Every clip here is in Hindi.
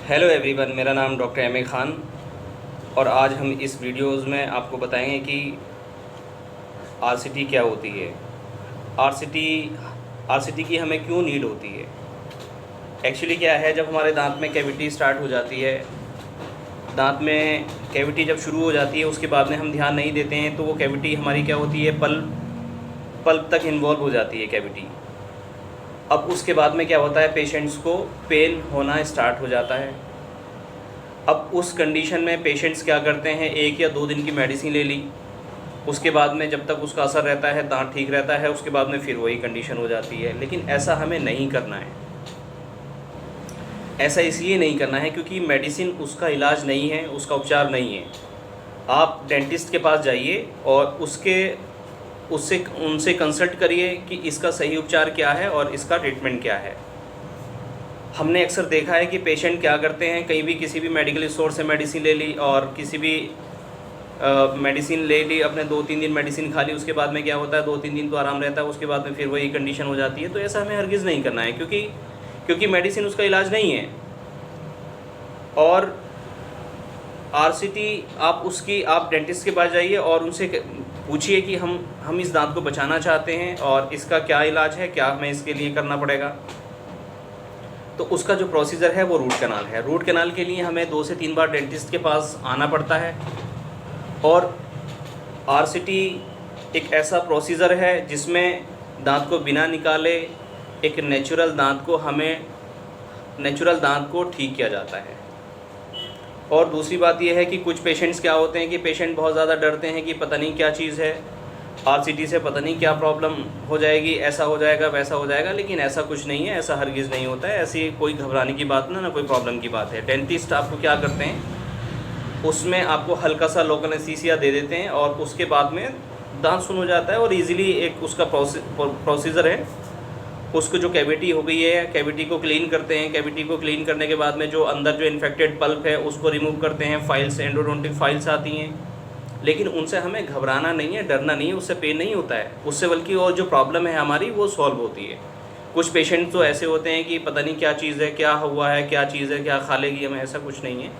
हेलो एवरीवन, मेरा नाम डॉक्टर एम ए ख़ान और आज हम इस वीडियोज़ में आपको बताएंगे कि आरसीटी क्या होती है। आरसीटी आरसीटी की हमें क्यों नीड होती है। एक्चुअली क्या है, जब हमारे दांत में कैविटी स्टार्ट हो जाती है, दांत में कैविटी जब शुरू हो जाती है उसके बाद में हम ध्यान नहीं देते हैं तो वो कैविटी हमारी क्या होती है, पल्प तक इन्वॉल्व हो जाती है कैविटी। अब उसके बाद में क्या होता है, पेशेंट्स को पेन होना स्टार्ट हो जाता है। अब उस कंडीशन में पेशेंट्स क्या करते हैं, 1 या 2 दिन की मेडिसिन ले ली, उसके बाद में जब तक उसका असर रहता है, दांत ठीक रहता है, उसके बाद में फिर वही कंडीशन हो जाती है। लेकिन ऐसा हमें नहीं करना है। ऐसा इसलिए नहीं करना है क्योंकि मेडिसिन उसका इलाज नहीं है, उसका उपचार नहीं है। आप डेंटिस्ट के पास जाइए और उनसे कंसल्ट करिए कि इसका सही उपचार क्या है और इसका ट्रीटमेंट क्या है। हमने अक्सर देखा है कि पेशेंट क्या करते हैं, कहीं भी किसी भी मेडिकल स्टोर से मेडिसिन ले ली और किसी भी मेडिसिन ले ली, अपने 2-3 दिन मेडिसिन खा ली, उसके बाद में क्या होता है, 2-3 दिन तो आराम रहता है, उसके बाद में फिर वही कंडीशन हो जाती है। तो ऐसा हमें हरगिज़ नहीं करना है क्योंकि मेडिसिन उसका इलाज नहीं है। और आरसीटी आप डेंटिस्ट के पास जाइए और उनसे पूछिए कि हम इस दांत को बचाना चाहते हैं और इसका क्या इलाज है, क्या हमें इसके लिए करना पड़ेगा। तो उसका जो प्रोसीजर है वो रूट कैनाल है। रूट कैनाल के लिए हमें 2 से 3 बार डेंटिस्ट के पास आना पड़ता है। और आरसीटी एक ऐसा प्रोसीजर है जिसमें दांत को बिना निकाले एक नेचुरल दांत को ठीक किया जाता है। और दूसरी बात यह है कि कुछ पेशेंट्स क्या होते हैं कि पेशेंट बहुत ज़्यादा डरते हैं कि पता नहीं क्या चीज़ है, आरसीटी से पता नहीं क्या प्रॉब्लम हो जाएगी, ऐसा हो जाएगा, वैसा हो जाएगा। लेकिन ऐसा कुछ नहीं है, ऐसा हरगिज़ नहीं होता है। ऐसी कोई घबराने की बात ना कोई प्रॉब्लम की बात है। डेंटिस्ट आपको क्या करते हैं, उसमें आपको हल्का सा लोकल एनेस्थीसिया दे देते हैं और उसके बाद में दांत सुन हो जाता है। और ईज़िली एक उसका प्रोसीजर है, उसको जो कैविटी हो गई है, कैविटी को क्लीन करते हैं। कैविटी को क्लीन करने के बाद में जो अंदर जो इन्फेक्टेड पल्प है उसको रिमूव करते हैं। फाइल्स, एंडोडोंटिक फाइल्स आती हैं, लेकिन उनसे हमें घबराना नहीं है, डरना नहीं है, उससे पेन नहीं होता है, उससे बल्कि और जो प्रॉब्लम है हमारी वो सॉल्व होती है। कुछ पेशेंट तो ऐसे होते हैं कि पता नहीं क्या चीज़ है, क्या हुआ है, क्या चीज़ है, क्या खा लेगी हमें, ऐसा कुछ नहीं है।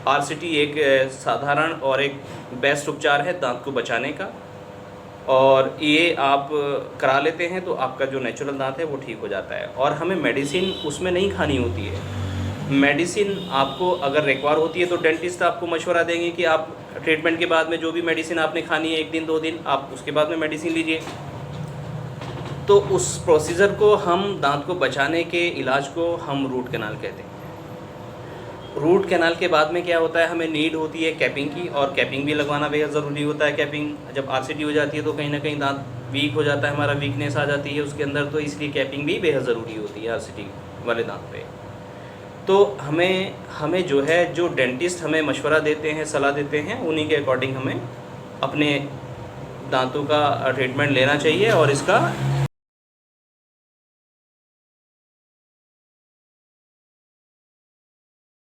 आरसीटी एक साधारण और एक बेस्ट उपचार है दांत को बचाने का, और ये आप करा लेते हैं तो आपका जो नेचुरल दांत है वो ठीक हो जाता है। और हमें मेडिसिन उसमें नहीं खानी होती है। मेडिसिन आपको अगर रिक्वायर होती है तो डेंटिस्ट आपको मशवरा देंगे कि आप ट्रीटमेंट के बाद में जो भी मेडिसिन आपने खानी है 1 दिन 2 दिन, आप उसके बाद में मेडिसिन लीजिए। तो उस प्रोसीजर को, हम दांत को बचाने के इलाज को हम रूट कैनाल कहते हैं। रूट कैनाल के बाद में क्या होता है, हमें नीड होती है कैपिंग की, और कैपिंग भी लगवाना बेहद ज़रूरी होता है। कैपिंग जब आरसीटी हो जाती है तो कहीं ना कहीं दांत वीक हो जाता है, हमारा वीकनेस आ जाती है उसके अंदर, तो इसलिए कैपिंग भी बेहद ज़रूरी होती है आरसीटी वाले दांत पे। तो हमें जो है, जो डेंटिस्ट हमें मशवरा देते हैं, सलाह देते हैं, उन्हीं के अकॉर्डिंग हमें अपने दांतों का ट्रीटमेंट लेना चाहिए और इसका